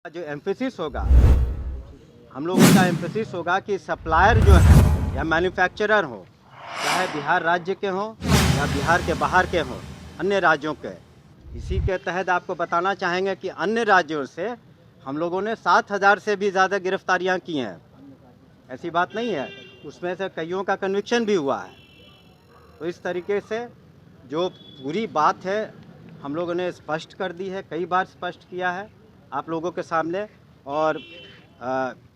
जो एम्फेसिस होगा, हम लोगों का एम्फेसिस होगा कि सप्लायर जो है या मैन्युफैक्चरर हो, चाहे बिहार राज्य के हों या बिहार के बाहर के हों, अन्य राज्यों के। इसी के तहत आपको बताना चाहेंगे कि अन्य राज्यों से हम लोगों ने 7,000 से भी ज़्यादा गिरफ्तारियां की हैं। ऐसी बात नहीं है, उसमें से कईयों का कन्विक्शन भी हुआ है। तो इस तरीके से जो पूरी बात है हम लोगों ने स्पष्ट कर दी है, कई बार स्पष्ट किया है आप लोगों के सामने, और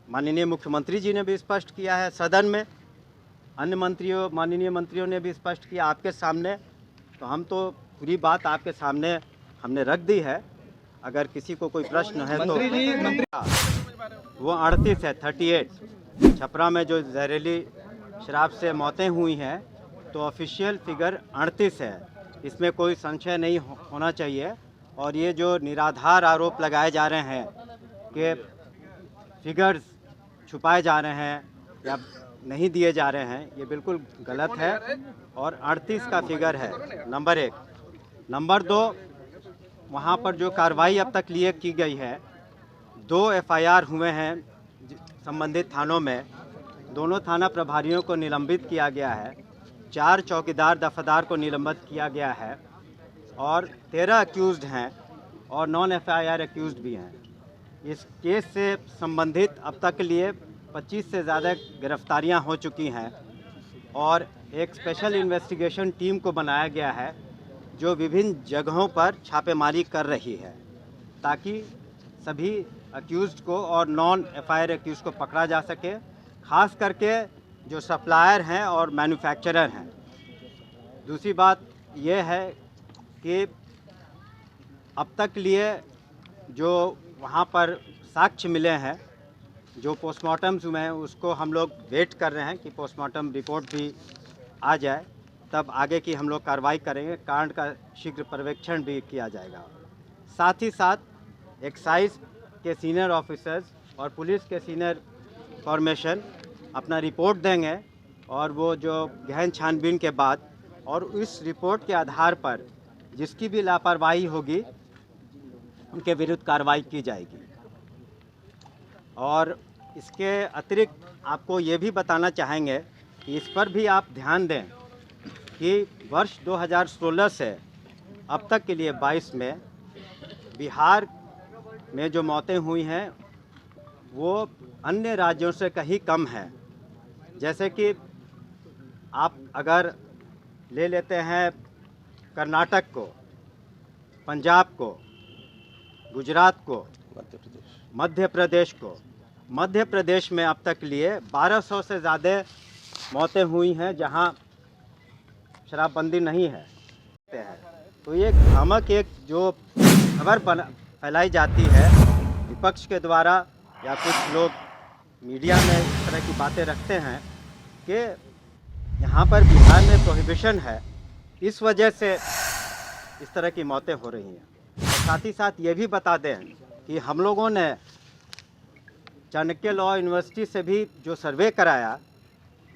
माननीय मुख्यमंत्री जी ने भी स्पष्ट किया है सदन में, अन्य मंत्रियों माननीय मंत्रियों ने भी स्पष्ट किया आपके सामने। तो हम तो पूरी बात आपके सामने हमने रख दी है। अगर किसी को कोई प्रश्न है तो वो 38 है, 38 छपरा में जो जहरीली शराब से मौतें हुई हैं, तो ऑफिशियल फिगर 38 है। इसमें कोई संशय नहीं होना चाहिए। और ये जो निराधार आरोप लगाए जा रहे हैं कि फिगर्स छुपाए जा रहे हैं या नहीं दिए जा रहे हैं, ये बिल्कुल गलत है। और 38 का फिगर है, नंबर 1। नंबर 2, वहाँ पर जो कार्रवाई अब तक लिए की गई है, 2 FIR हुए हैं संबंधित थानों में, दोनों थाना प्रभारियों को निलंबित किया गया है, 4 चौकीदार दफादार को निलंबित किया गया है, और 13 अक्यूज़्ड हैं और नॉन FIR अक्यूज़्ड भी हैं। इस केस से संबंधित अब तक के लिए 25 से ज़्यादा गिरफ्तारियां हो चुकी हैं, और एक स्पेशल इन्वेस्टिगेशन टीम को बनाया गया है जो विभिन्न जगहों पर छापेमारी कर रही है, ताकि सभी अक्यूज़्ड को और नॉन FIR अक्यूज़ को पकड़ा जा सके, खास करके जो सप्लायर हैं और मैन्युफैक्चरर हैं। दूसरी बात यह है कि अब तक लिए जो वहाँ पर साक्ष्य मिले हैं, जो पोस्टमार्टम्स हुए हैं, उसको हम लोग वेट कर रहे हैं कि पोस्टमार्टम रिपोर्ट भी आ जाए, तब आगे की हम लोग कार्रवाई करेंगे। कांड का शीघ्र पर्यवेक्षण भी किया जाएगा। साथ ही साथ एक्साइज के सीनियर ऑफिसर्स और पुलिस के सीनियर फॉर्मेशन अपना रिपोर्ट देंगे, और वो जो गहन छानबीन के बाद और इस रिपोर्ट के आधार पर जिसकी भी लापरवाही होगी उनके विरुद्ध कार्रवाई की जाएगी। और इसके अतिरिक्त आपको ये भी बताना चाहेंगे कि इस पर भी आप ध्यान दें कि वर्ष 2016 से अब तक के लिए 22 में बिहार में जो मौतें हुई हैं वो अन्य राज्यों से कहीं कम है। जैसे कि आप अगर ले लेते हैं कर्नाटक को, पंजाब को, गुजरात को, मध्य प्रदेश में अब तक लिए 1200 से ज़्यादा मौतें हुई हैं जहां शराबबंदी नहीं है। तो ये भ्रामक एक जो खबर फैलाई जाती है विपक्ष के द्वारा, या कुछ लोग मीडिया में इस तरह की बातें रखते हैं कि यहाँ पर बिहार में प्रोहिबिशन है, इस वजह से इस तरह की मौतें हो रही हैं। और साथ ही साथ ये भी बता दें कि हम लोगों ने चाणक्य लॉ यूनिवर्सिटी से भी जो सर्वे कराया,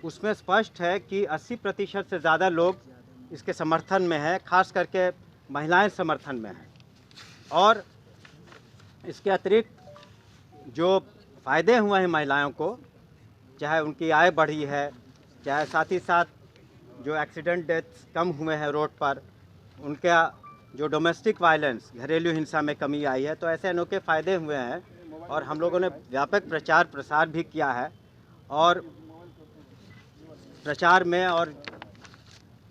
उसमें स्पष्ट है कि 80% से ज़्यादा लोग इसके समर्थन में हैं, खास करके महिलाएं समर्थन में हैं। और इसके अतिरिक्त जो फ़ायदे हुए हैं महिलाओं को, चाहे उनकी आय बढ़ी है, चाहे साथ ही साथ जो एक्सीडेंट डेथ्स कम हुए हैं रोड पर, उनका जो डोमेस्टिक वायलेंस, घरेलू हिंसा में कमी आई है, तो ऐसे अनोखे फ़ायदे हुए हैं। और हम लोगों ने व्यापक प्रचार प्रसार भी किया है, और प्रचार में और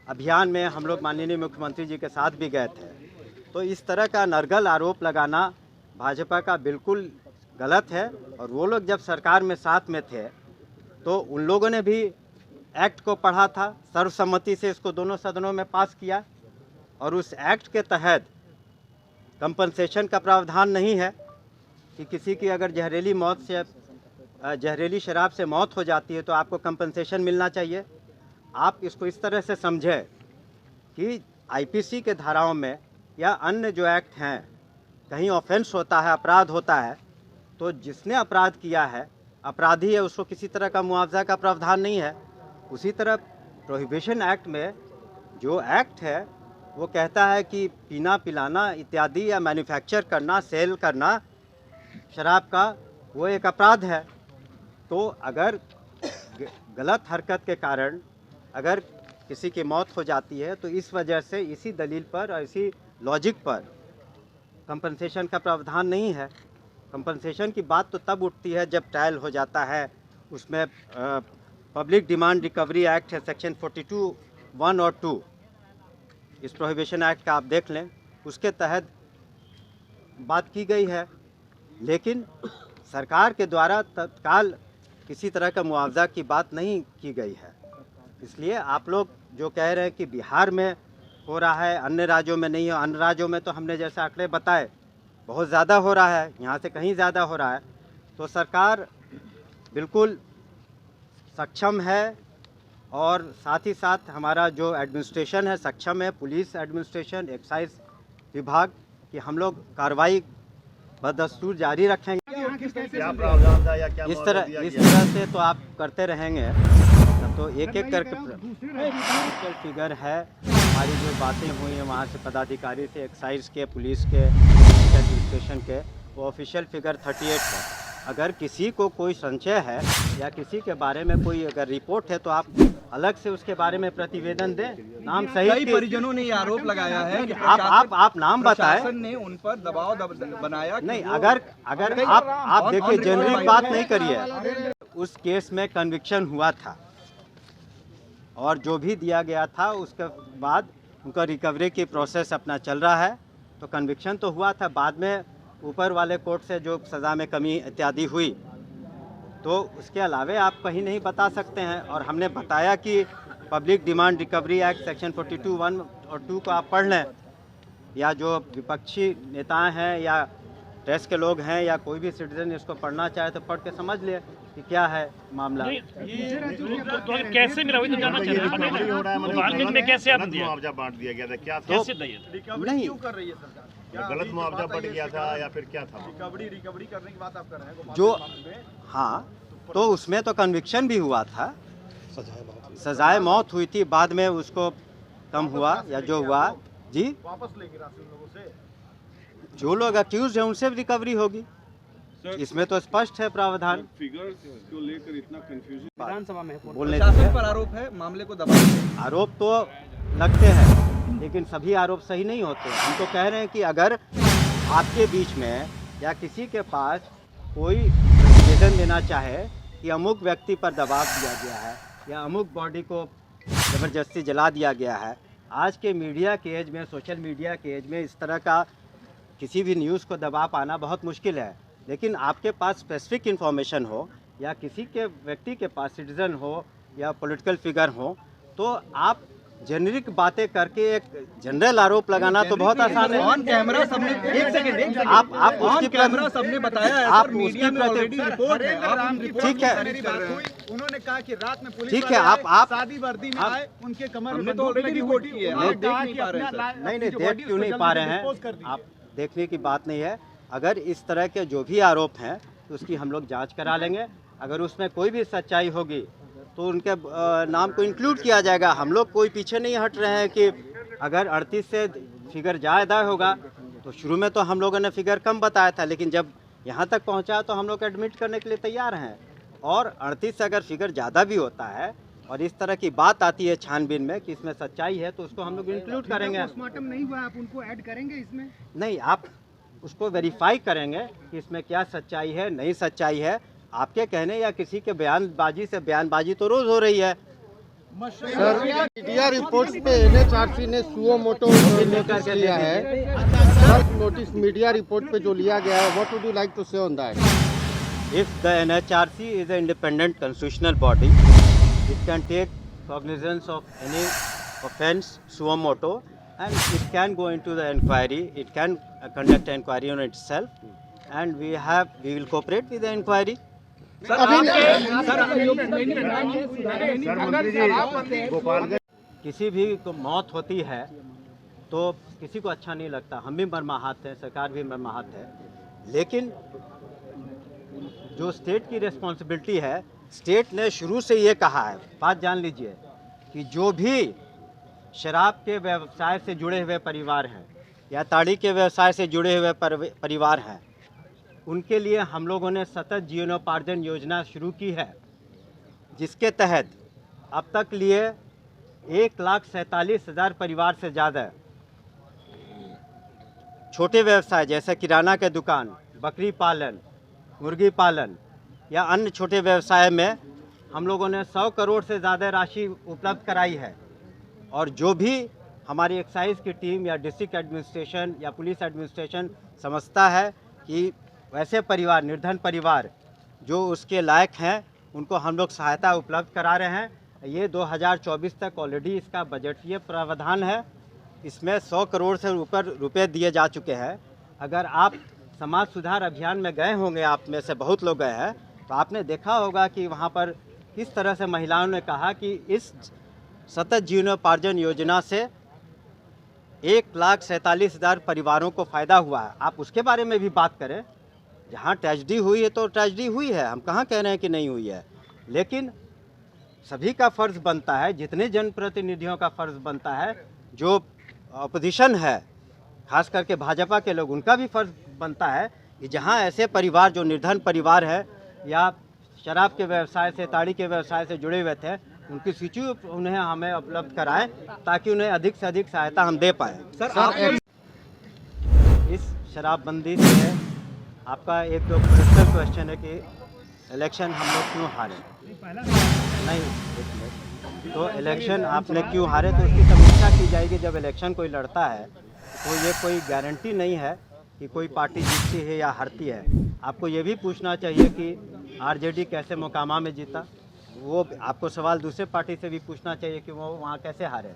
अभियान में हम लोग माननीय मुख्यमंत्री जी के साथ भी गए थे। तो इस तरह का नरगल आरोप लगाना भाजपा का बिल्कुल गलत है। और वो लोग जब सरकार में साथ में थे तो उन लोगों ने भी एक्ट को पढ़ा था, सर्वसम्मति से इसको दोनों सदनों में पास किया, और उस एक्ट के तहत कंपनसेशन का प्रावधान नहीं है कि किसी की अगर जहरीली शराब से मौत हो जाती है तो आपको कंपनसेशन मिलना चाहिए। आप इसको इस तरह से समझें कि IPC के धाराओं में या अन्य जो एक्ट हैं, कहीं ऑफेंस होता है, अपराध होता है, तो जिसने अपराध किया है, अपराधी है, उसको किसी तरह का मुआवजा का प्रावधान नहीं है। उसी तरह प्रोहिबिशन एक्ट में जो एक्ट है वो कहता है कि पीना पिलाना इत्यादि या मैन्युफैक्चर करना, सेल करना शराब का वो एक अपराध है। तो अगर गलत हरकत के कारण अगर किसी की मौत हो जाती है तो इस वजह से इसी दलील पर और इसी लॉजिक पर कंपनसेशन का प्रावधान नहीं है। कंपनसेशन की बात तो तब उठती है जब ट्रायल हो जाता है, उसमें पब्लिक डिमांड रिकवरी एक्ट है सेक्शन 42 1 और 2, इस प्रोहिबिशन एक्ट का आप देख लें, उसके तहत बात की गई है। लेकिन सरकार के द्वारा तत्काल किसी तरह का मुआवजा की बात नहीं की गई है। इसलिए आप लोग जो कह रहे हैं कि बिहार में हो रहा है, अन्य राज्यों में नहीं हो, अन्य राज्यों में तो हमने जैसे आंकड़े बताए बहुत ज़्यादा हो रहा है, यहाँ से कहीं ज़्यादा हो रहा है। तो सरकार बिल्कुल सक्षम है और साथ ही साथ हमारा जो एडमिनिस्ट्रेशन है सक्षम है, पुलिस एडमिनिस्ट्रेशन, एक्साइज विभाग, कि हम लोग कार्रवाई बदस्तूर जारी रखेंगे। क्या प्रावधान था या क्या इस तरह से तो आप करते रहेंगे तो एक एक करके फिगर है। हमारी जो बातें हुई हैं वहाँ से पदाधिकारी से, एक्साइज के, पुलिस के, एडमिनिस्ट्रेशन के, वो ऑफिशियल फिगर 38 है। अगर किसी को कोई संशय है या किसी के बारे में कोई अगर रिपोर्ट है तो आप अलग से उसके बारे में प्रतिवेदन दें, नाम सहित। कई परिजनों ने ये आरोप लगाया है कि आप नाम बताएं, ने उन पर दबाव बनाया। नहीं, अगर आप देखिए, जेनरिक बात नहीं करिए। उस केस में कन्विक्शन हुआ था और जो भी दिया गया था उसके बाद उनका रिकवरी की प्रोसेस अपना चल रहा है। तो कन्विक्शन तो हुआ था, बाद में ऊपर वाले कोर्ट से जो सज़ा में कमी इत्यादि हुई, तो उसके अलावे आप कहीं नहीं बता सकते हैं। और हमने बताया कि public demand recovery act section 42 1 और 2 को आप पढ़ लें, या जो विपक्षी नेता हैं या प्रेस के लोग हैं या कोई भी सिटीजन इसको पढ़ना चाहे तो पढ़ के समझ ले कि क्या है मामला। तो कैसे मिला, वही तो जानना चाह रहे हैं, कैसे आप मुआवजा बांट दिया गया था, क्या था? कैसे दिया? नहीं, क्यों कर रही है सरकार? गलत मुआवजा बढ़ गया था या फिर क्या था? रिकवरी करने की बात आप कर रहे हैं जो, हाँ, तो उसमें तो कन्विक्शन भी हुआ था, सजाए मौत हुई थी, बाद में उसको कम हुआ या जो हुआ जी, वापस लेंगे राशन लोगों से। जो लोग अक्यूज हैं उनसे भी रिकवरी होगी, इसमें तो स्पष्ट है प्रावधान। फिगर्स को लेकर इतना कंफ्यूजन विधानसभा में बोलने शासन पर आरोप है, मामले को दबा। आरोप तो लगते हैं लेकिन सभी आरोप सही नहीं होते। हम तो कह रहे हैं कि अगर आपके बीच में या किसी के पास कोई निवेदन देना चाहे कि अमुक व्यक्ति पर दबाव दिया गया है या अमुक बॉडी को ज़बरदस्ती जला दिया गया है, आज के मीडिया के एज में, सोशल मीडिया के एज में इस तरह का किसी भी न्यूज़ को दबा पाना बहुत मुश्किल है। लेकिन आपके पास स्पेसिफिक इन्फॉर्मेशन हो या किसी के व्यक्ति के पास, सिटीज़न हो या पॉलिटिकल फिगर हो, तो आप जेनरिक बातें करके एक जनरल आरोप लगाना तो बहुत आसान है। ऑन कैमरा सबने, एक सेकंड, आप उसकी कैमरा सबने बताया है, आप सर, मीडिया में ऑलरेडी रिपोर्ट है, आप उन रिपोर्ट ठीक है, उन्होंने कहा कि रात में पुलिस ठीक है, आप शादी वर्दी में आए, उनके कमर में हमने तो बंदूक ऑलरेडी लगी रिपोर्ट हुई की है, उन्होंने आप देख कहा नहीं कि पा रहे हैं, अपना सर। नहीं, जो देख body क्यों नहीं उसको पा जल्दी रहे dispose कर हैं दीजिए। आप, देखने की बात नहीं है। अगर इस तरह के जो भी आरोप हैं तो उसकी हम लोग जांच करा लेंगे। अगर उसमें कोई भी सच्चाई होगी तो उनके नाम को इंक्लूड किया जाएगा। हम लोग कोई पीछे नहीं हट रहे हैं कि अगर 38 से फिगर ज़्यादा होगा तो शुरू में तो हम लोगों ने फिगर कम बताया था, लेकिन जब यहाँ तक पहुँचा तो हम लोग एडमिट करने के लिए तैयार हैं। और 38 से अगर फिगर ज़्यादा भी होता है और इस तरह की बात आती है छानबीन में कि इसमें सच्चाई है तो उसको हम लोग इंक्लूड करेंगे। पोस्टमार्टम नहीं हुआ, आप उनको ऐड करेंगे इसमें? नहीं, आप उसको वेरीफाई करेंगे कि इसमें क्या सच्चाई है, नहीं सच्चाई है। आपके कहने या किसी के बयानबाजी से, बयानबाजी तो रोज़ हो रही है। सर, मीडिया रिपोर्ट्स पे एनएचआरसी ने सुओ मोटो नोटिस लिया है। नोटिस मीडिया रिपोर्ट पे जो लिया गया है, what would you like to say on that? If the NHRC is an independent constitutional body, it can take cognizance of any offence suo moto and it can go into the inquiry. It can conduct inquiry on itself, and we will cooperate with the inquiry. किसी भी को मौत होती है तो किसी को अच्छा नहीं लगता, हम भी मर्माहत हैं, सरकार भी मर्माहत है। लेकिन जो स्टेट की रिस्पॉन्सिबिलिटी है, स्टेट ने शुरू से ये कहा है, बात जान लीजिए, कि जो भी शराब के व्यवसाय से जुड़े हुए परिवार हैं या ताड़ी के व्यवसाय से जुड़े हुए परिवार हैं, उनके लिए हम लोगों ने सतत जीवनोपार्जन योजना शुरू की है, जिसके तहत अब तक लिए 1,47,000 परिवार से ज़्यादा छोटे व्यवसाय जैसे किराना के दुकान, बकरी पालन, मुर्गी पालन या अन्य छोटे व्यवसाय में हम लोगों ने 100 करोड़ से ज़्यादा राशि उपलब्ध कराई है। और जो भी हमारी एक्साइज की टीम या डिस्ट्रिक्ट एडमिनिस्ट्रेशन या पुलिस एडमिनिस्ट्रेशन समझता है कि वैसे परिवार, निर्धन परिवार जो उसके लायक हैं, उनको हम लोग सहायता उपलब्ध करा रहे हैं। ये 2024 तक ऑलरेडी इसका बजटीय प्रावधान है। इसमें 100 करोड़ से ऊपर रुपए दिए जा चुके हैं। अगर आप समाज सुधार अभियान में गए होंगे, आप में से बहुत लोग गए हैं, तो आपने देखा होगा कि वहाँ पर किस तरह से महिलाओं ने कहा कि इस सतत जीवनोपार्जन योजना से 1,47,000 परिवारों को फ़ायदा हुआ है। आप उसके बारे में भी बात करें। जहाँ ट्रेजेडी हुई है तो ट्रेजेडी हुई है, हम कहाँ कह रहे हैं कि नहीं हुई है, लेकिन सभी का फ़र्ज़ बनता है, जितने जनप्रतिनिधियों का फ़र्ज़ बनता है, जो अपोजिशन है खास करके भाजपा के लोग, उनका भी फ़र्ज़ बनता है कि जहाँ ऐसे परिवार जो निर्धन परिवार है या शराब के व्यवसाय से, ताड़ी के व्यवसाय से जुड़े हुए थे, उनकी सूची उन्हें हमें उपलब्ध कराएं ताकि उन्हें अधिक से अधिक सहायता हम दे पाएँ। सर इस शराबबंदी से आपका एक दो क्रिटिकल क्वेश्चन है कि इलेक्शन हम लोग क्यों हारे। नहीं, एक मिनट, तो इलेक्शन आपने क्यों हारे, तो उसकी समीक्षा की जाएगी। जब इलेक्शन कोई लड़ता है तो ये कोई गारंटी नहीं है कि कोई पार्टी जीतती है या हारती है। आपको ये भी पूछना चाहिए कि आरजेडी कैसे मोकामा में जीता, वो आपको सवाल दूसरे पार्टी से भी पूछना चाहिए कि वो वहाँ कैसे हारे।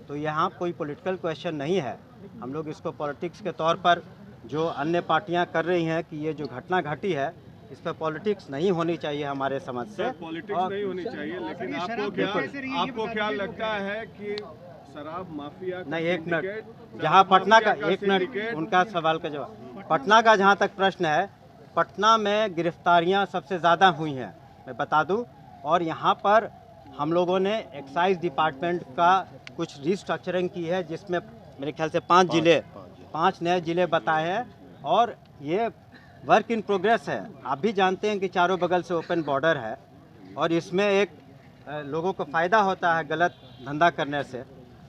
तो यहाँ कोई पॉलिटिकल क्वेश्चन नहीं है। हम लोग इसको पॉलिटिक्स के तौर पर जो अन्य पार्टियाँ कर रही हैं कि ये जो घटना घटी है, इस पर पॉलिटिक्स नहीं होनी चाहिए हमारे समझ से। पॉलिटिक्स नहीं होनी चाहिए, लेकिन आपको क्या लगता है कि शराब माफिया नहीं, एक मिनट, जहाँ पटना का, एक मिनट, उनका सवाल का जवाब। पटना का जहाँ तक प्रश्न है, पटना में गिरफ्तारियाँ सबसे ज़्यादा हुई हैं, मैं बता दूं। और यहाँ पर हम लोगों ने एक्साइज डिपार्टमेंट का कुछ रिस्ट्रक्चरिंग की है, जिसमें मेरे ख्याल से 5 नए ज़िले बताए हैं। और ये वर्क इन प्रोग्रेस है। आप भी जानते हैं कि चारों बगल से ओपन बॉर्डर है और इसमें एक लोगों को फ़ायदा होता है गलत धंधा करने से,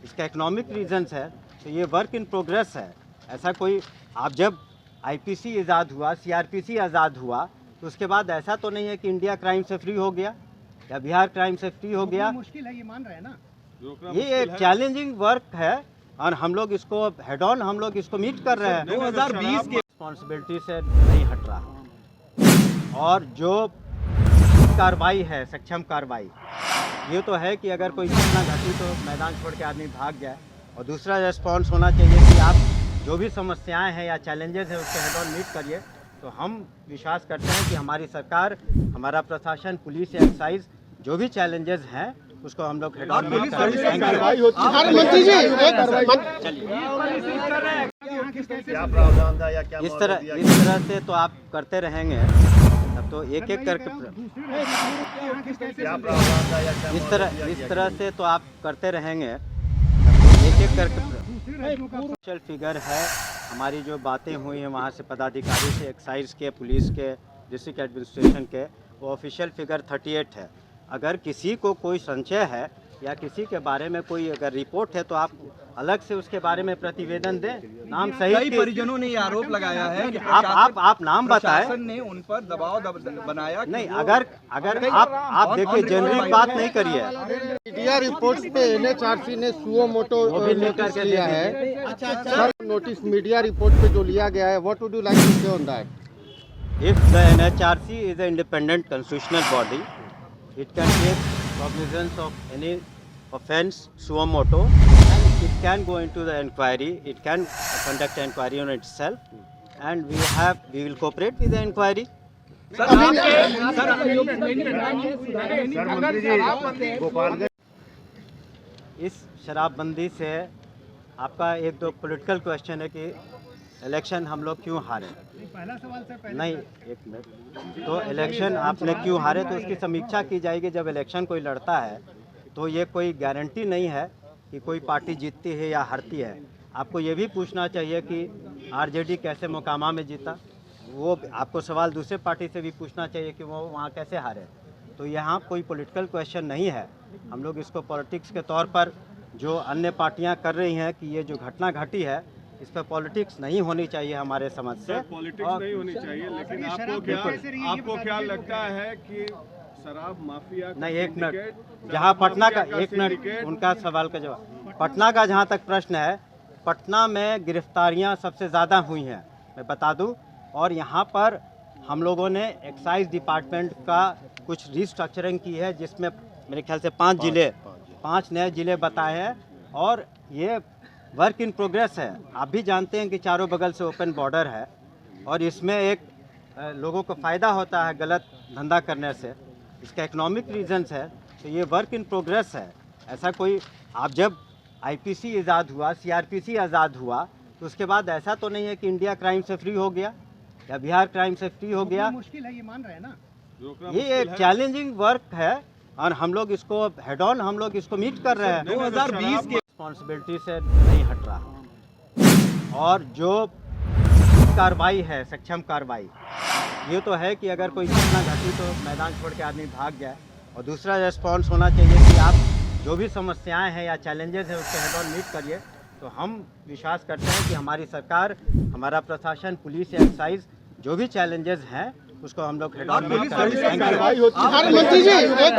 इसका इकोनॉमिक रीजंस है। तो ये वर्क इन प्रोग्रेस है। ऐसा कोई, आप जब आईपीसी आज़ाद हुआ, सीआरपीसी आज़ाद हुआ, तो उसके बाद ऐसा तो नहीं है कि इंडिया क्राइम से फ्री हो गया या बिहार क्राइम से फ्री हो गया। मुश्किल है, ये मान रहे हैं ना। ये एक चैलेंजिंग वर्क है और हम लोग इसको हेड ऑन, हम लोग इसको मीट कर रहे हैं। 2020 के रिस्पॉन्सिबिलिटी से नहीं हट रहा। और जो कार्रवाई है, सक्षम कार्रवाई, ये तो है कि अगर कोई घटना घटी तो मैदान छोड़ के आदमी भाग जाए। और दूसरा रेस्पॉन्स होना चाहिए कि आप जो भी समस्याएं हैं या चैलेंजेस हैं उसके हेड ऑन मीट करिए। तो हम विश्वास करते हैं कि हमारी सरकार, हमारा प्रशासन, पुलिस या एक्साइज जो भी चैलेंजेस हैं उसको हम लोग हेड ऑन मीट करेंगे। मंत्री जी, क्या प्रावधान था या क्या इस तरह से तो आप करते रहेंगे, तब तो एक एक करके क्या प्रावधान था या क्या इस तरह से तो आप करते रहेंगे, तब तो एक एक करके ऑफिशियल फिगर है। हमारी जो बातें हुई हैं वहाँ से पदाधिकारी से, एक्साइज के, पुलिस के, डिस्ट्रिक्ट एडमिनिस्ट्रेशन के, वो ऑफिशियल फिगर 38 है। अगर किसी को कोई संशय है या किसी के बारे में कोई अगर रिपोर्ट है तो आप अलग से उसके बारे में प्रतिवेदन दें। नाम कई सही परिजनों ने ये आरोप लगाया है कि आप नाम बताएं। प्रशासन ने उन पर दबाव बनाया कि नहीं, वो- अगर आप देखिए, जेनरिक बात नहीं करिए। मीडिया रिपोर्ट्स पे एनएचआरसी ने सुओ मोटो वो भी लेकर नोटिस के लिया है। सर, नोटिस मीडिया रिपोर्ट पे जो लिया गया है, what would you like to say on that? If the NHRC is an independent constitutional body, it can take cognizance of any offence suo moto, and it can go into the inquiry. It can conduct an inquiry on itself, and we will cooperate with the inquiry. Sir मंत्री जी, गोपालगंज इस शराबबंदी से आपका एक दो political question है कि election हम लोग क्यों हारे। पहला सवाल सर, पहले नहीं, एक मिनट, तो इलेक्शन आपने क्यों हारे, तो उसकी समीक्षा की जाएगी। जब इलेक्शन कोई लड़ता है तो ये कोई गारंटी नहीं है कि कोई पार्टी जीतती है या हारती है। आपको ये भी पूछना चाहिए कि आरजेडी कैसे मोकामा में जीता, वो आपको सवाल दूसरे पार्टी से भी पूछना चाहिए कि वो वहाँ कैसे हारे। तो यहाँ कोई पॉलिटिकल क्वेश्चन नहीं है। हम लोग इसको पॉलिटिक्स के तौर पर जो अन्य पार्टियाँ कर रही हैं कि ये जो घटना घटी है इस पर पॉलिटिक्स नहीं होनी चाहिए हमारे समझ से। पॉलिटिक्स नहीं होनी चाहिए, लेकिन आपको क्या लगता है कि शराब माफिया का नहीं, एक मिनट, syndicate, जहाँ शराब पटना का माफिया एक मिनट syndicate, उनका सवाल का जवाब। पटना का जहाँ तक प्रश्न है, पटना में गिरफ्तारियाँ सबसे ज़्यादा हुई हैं, मैं बता दूं। और यहाँ पर हम लोगों ने एक्साइज डिपार्टमेंट का कुछ रिस्ट्रक्चरिंग की है, जिसमें मेरे ख्याल से 5 नए ज़िले बताए हैं और ये वर्क इन प्रोग्रेस है। आप भी जानते हैं कि चारों बगल से ओपन बॉर्डर है और इसमें एक लोगों को फ़ायदा होता है गलत धंधा करने से, इसका इकोनॉमिक रीजंस है। तो ये वर्क इन प्रोग्रेस है। ऐसा कोई, आप जब आईपीसी आज़ाद हुआ, सीआरपीसी आज़ाद हुआ, तो उसके बाद ऐसा तो नहीं है कि इंडिया क्राइम से फ्री हो गया या बिहार क्राइम से फ्री हो गया। मुश्किल है, ये मान रहे हैं ना। ये एक चैलेंजिंग वर्क है और हम लोग इसको हेड ऑन हम लोग इसको मीट कर रहे हैं। 2020 के रिस्पॉन्सिबिलिटी से नहीं हट रहा। और जो कार्रवाई है, सक्षम कार्रवाई, ये तो है कि अगर कोई घटना घटी तो मैदान छोड़ के आदमी भाग जाए। और दूसरा रेस्पॉन्स होना चाहिए कि आप जो भी समस्याएं हैं या चैलेंजेस हैं उसको हेड ऑन मीट करिए। तो हम विश्वास करते हैं कि हमारी सरकार, हमारा प्रशासन, पुलिस या एक्साइज जो भी चैलेंजेस हैं उसको हम लोग हेड ऑन मीट करेंगे। अरे मंत्री जी, एक